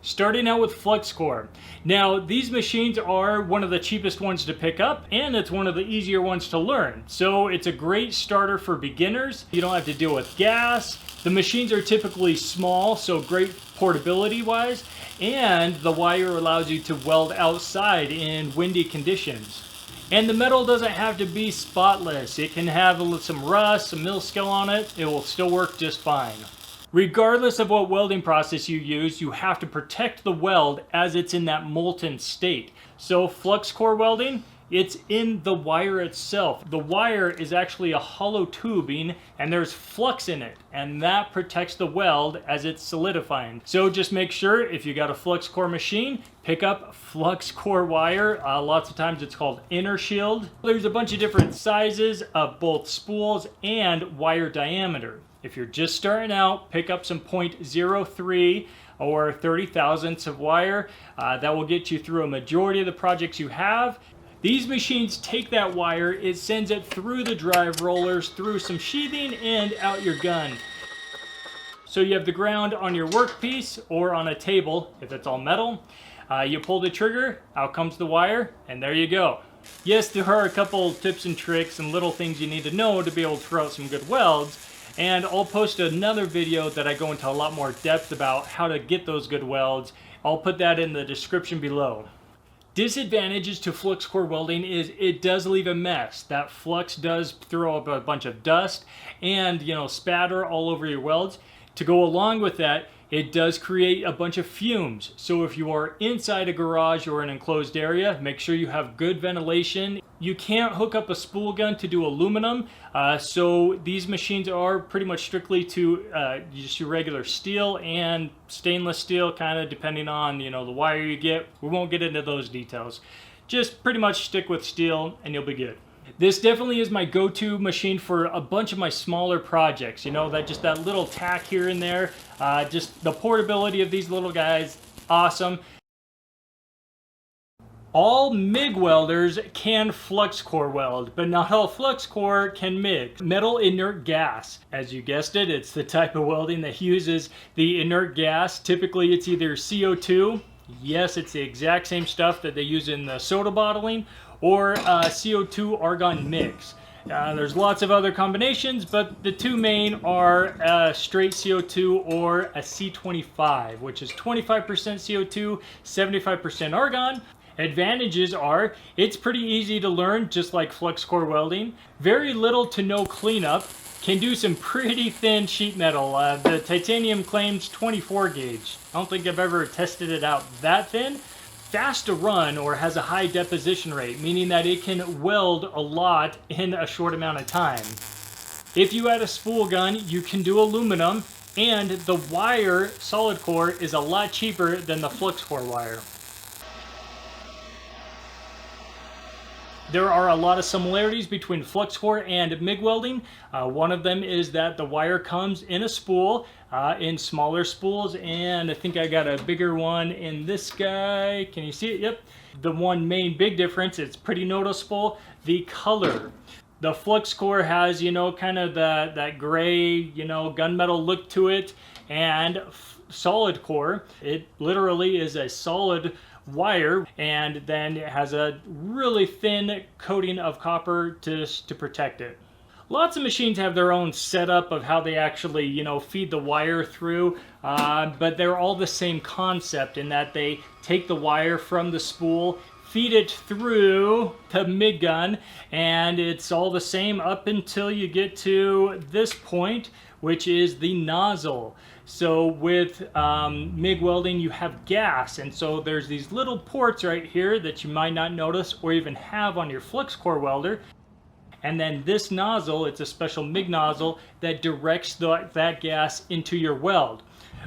Starting out with Flux Core. Now, these machines are one of the cheapest ones to pick up, and it's one of the easier ones to learn. So it's a great starter for beginners. You don't have to deal with gas. The machines are typically small, so great portability wise, and the wire allows you to weld outside in windy conditions. And the metal doesn't have to be spotless. It can have some rust, some mil scale on it. It will still work just fine. Regardless of what welding process you use, you have to protect the weld as it's in that molten state. So Flux Core welding, it's in the wire itself. The wire is actually a hollow tubing and there's flux in it, and that protects the weld as it's solidifying. So just make sure if you got a Flux Core machine, pick up Flux Core wire. Lots of times it's called inner shield. There's a bunch of different sizes of both spools and wire diameter. If you're just starting out, pick up some 0.03 or 30 thousandths of wire. That will get you through a majority of the projects you have. These machines take that wire, it sends it through the drive rollers, through some sheathing, and out your gun. So you have the ground on your workpiece or on a table, if it's all metal. You pull the trigger, out comes the wire, and there you go. Yes, there are a couple tips and tricks and little things you need to know to be able to throw out some good welds. And I'll post another video that I go into a lot more depth about how to get those good welds. I'll put that in the description below. Disadvantages to Flux Core welding is it does leave a mess. That flux does throw up a bunch of dust and, spatter all over your welds. To go along with that, it does create a bunch of fumes. So if you are inside a garage or an enclosed area, make sure you have good ventilation. You can't hook up a spool gun to do aluminum, so these machines are pretty much strictly to just your regular steel and stainless steel, kind of depending on the wire you get. We won't get into those details. Just pretty much stick with steel and you'll be good. This definitely is my go-to machine for a bunch of my smaller projects. That little tack here and there. Just the portability of these little guys, awesome. All MIG welders can Flux Core weld, but not all Flux Core can MIG. Metal inert gas. As you guessed it, it's the type of welding that uses the inert gas. Typically it's either CO2. Yes, it's the exact same stuff that they use in the soda bottling, or CO2 argon mix. There's lots of other combinations, but the two main are straight CO2 or a C25, which is 25% CO2, 75% argon. Advantages are it's pretty easy to learn, just like Flux Core welding. Very little to no cleanup. Can do some pretty thin sheet metal. The titanium claims 24 gauge. I don't think I've ever tested it out that thin. Fast to run or has a high deposition rate, meaning that it can weld a lot in a short amount of time. If you add a spool gun, you can do aluminum, and the wire, solid core, is a lot cheaper than the Flux Core wire. There are a lot of similarities between Flux Core and MIG welding. One of them is that the wire comes in a spool, in smaller spools, and I think I got a bigger one in this guy. Can you see it? Yep. The one main big difference, it's pretty noticeable, the color. The Flux Core has, kind of that gray, gunmetal look to it, and solid core, it literally is a solid wire, and then it has a really thin coating of copper to protect it. Lots of machines have their own setup of how they actually, feed the wire through, but they're all the same concept in that they take the wire from the spool, feed it through the MIG gun, and it's all the same up until you get to this point, which is the nozzle. So with MIG welding, you have gas, and so there's these little ports right here that you might not notice or even have on your Flux Core welder. And then this nozzle, it's a special MIG nozzle that directs that gas into your weld.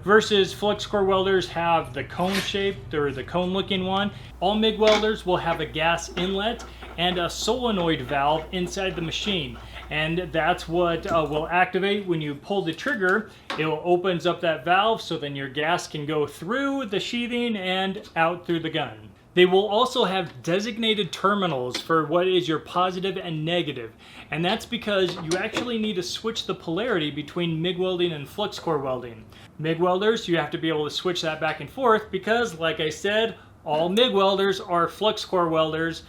Versus Flux Core welders have the cone shaped or the cone looking one. All MIG welders will have a gas inlet and a solenoid valve inside the machine. And that's what will activate when you pull the trigger. It opens up that valve so then your gas can go through the sheathing and out through the gun. They will also have designated terminals for what is your positive and negative. And that's because you actually need to switch the polarity between MIG welding and flux core welding. MIG welders, you have to be able to switch that back and forth because, like I said, all MIG welders are flux core welders.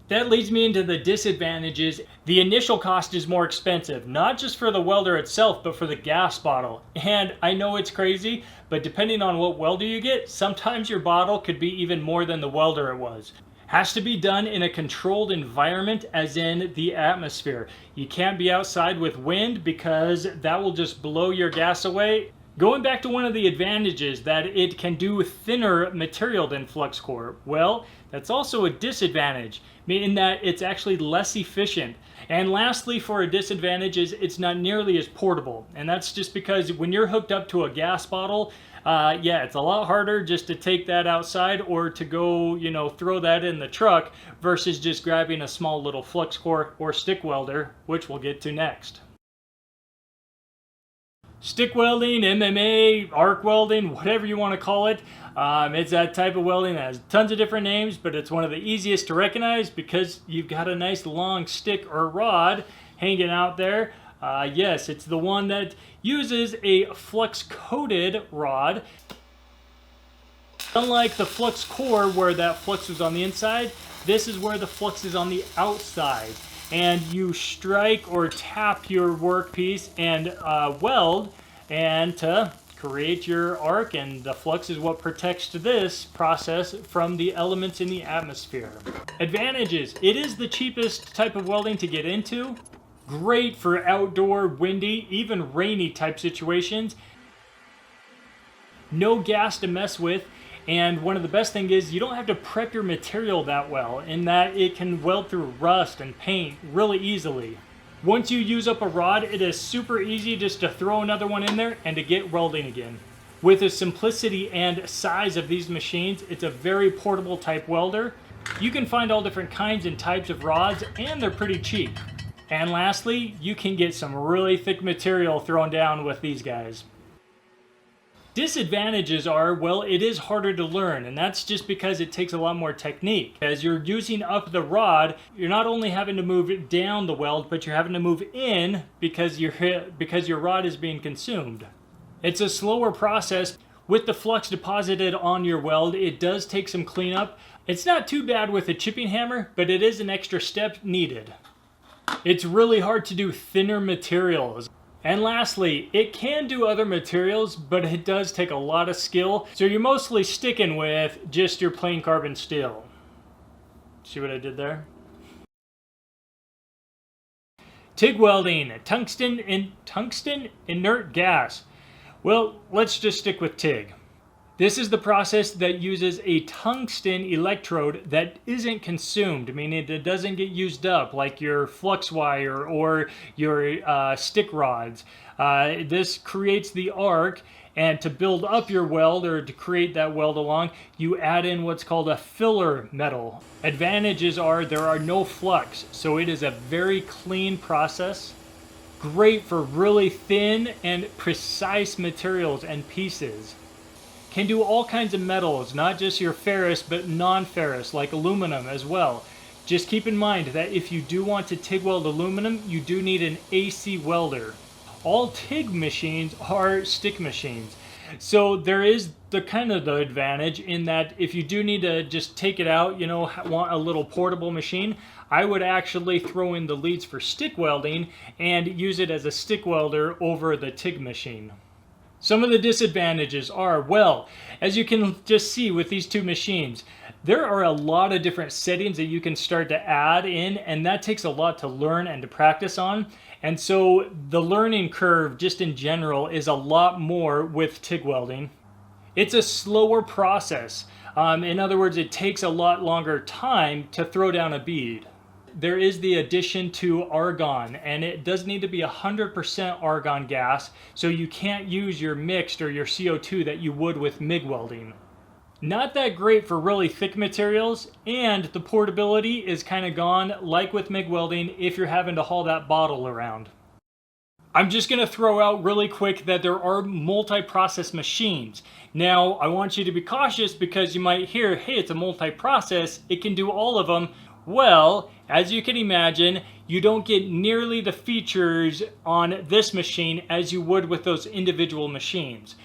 That leads me into the disadvantages. The initial cost is more expensive, not just for the welder itself, but for the gas bottle. And I know it's crazy, but depending on what welder you get, sometimes your bottle could be even more than the welder it was. Has to be done in a controlled environment, as in the atmosphere. You can't be outside with wind because that will just blow your gas away. Going back to one of the advantages, that it can do thinner material than flux core. Well, that's also a disadvantage, in that it's actually less efficient. And lastly, for a disadvantage is it's not nearly as portable. And that's just because when you're hooked up to a gas bottle, yeah, it's a lot harder just to take that outside or to go, throw that in the truck versus just grabbing a small little flux core or stick welder, which we'll get to next. Stick welding, MMA, arc welding, whatever you want to call it. It's that type of welding that has tons of different names, but it's one of the easiest to recognize because you've got a nice long stick or rod hanging out there. Yes, it's the one that uses a flux-coated rod. Unlike the flux core where that flux is on the inside, this is where the flux is on the outside. And you strike or tap your workpiece and weld and to create your arc, and the flux is what protects this process from the elements in the atmosphere. Advantages: it is the cheapest type of welding to get into. Great for outdoor, windy, even rainy type situations. No gas to mess with. And one of the best things is you don't have to prep your material that well, in that it can weld through rust and paint really easily. Once you use up a rod, it is super easy just to throw another one in there and to get welding again. With the simplicity and size of these machines, it's a very portable type welder. You can find all different kinds and types of rods, and they're pretty cheap. And lastly, you can get some really thick material thrown down with these guys. Disadvantages are, well, it is harder to learn, and that's just because it takes a lot more technique. As you're using up the rod, you're not only having to move down the weld, but you're having to move in because your rod is being consumed. It's a slower process. With the flux deposited on your weld, it does take some cleanup. It's not too bad with a chipping hammer, but it is an extra step needed. It's really hard to do thinner materials. And lastly, it can do other materials, but it does take a lot of skill. So you're mostly sticking with just your plain carbon steel. See what I did there? TIG welding, tungsten inert gas. Well, let's just stick with TIG. This is the process that uses a tungsten electrode that isn't consumed, meaning it doesn't get used up like your flux wire or your stick rods. This creates the arc, and to build up your weld or to create that weld along, you add in what's called a filler metal. Advantages are there are no flux, so it is a very clean process. Great for really thin and precise materials and pieces. Can do all kinds of metals, not just your ferrous, but non-ferrous, like aluminum as well. Just keep in mind that if you do want to TIG weld aluminum, you do need an AC welder. All TIG machines are stick machines. So there is the advantage in that if you do need to just take it out, want a little portable machine, I would actually throw in the leads for stick welding and use it as a stick welder over the TIG machine. Some of the disadvantages are, well, as you can just see with these two machines, there are a lot of different settings that you can start to add in, and that takes a lot to learn and to practice on. And so the learning curve just in general is a lot more with TIG welding. It's a slower process. In other words, it takes a lot longer time to throw down a bead. There is the addition to argon, and it does need to be 100% argon gas, so you can't use your mixed or your CO2 that you would with MIG welding. Not that great for really thick materials, and the portability is kind of gone, like with MIG welding, if you're having to haul that bottle around. I'm just going to throw out really quick that there are multi-process machines. Now, I want you to be cautious because you might hear, hey, it's a multi-process, it can do all of them. Well, as you can imagine, you don't get nearly the features on this machine as you would with those individual machines.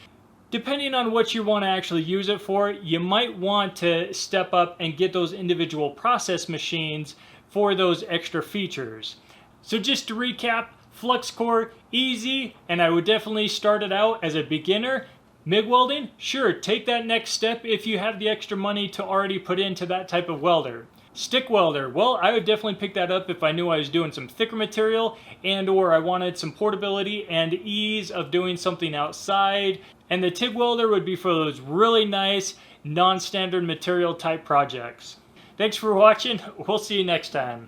Depending on what you want to actually use it for, you might want to step up and get those individual process machines for those extra features. So just to recap, Flux Core, easy, and I would definitely start it out as a beginner. MIG welding, sure, take that next step if you have the extra money to already put into that type of welder. Stick welder, well, I would definitely pick that up if I knew I was doing some thicker material and or I wanted some portability and ease of doing something outside. And the TIG welder would be for those really nice, non-standard material type projects. Thanks for watching. We'll see you next time.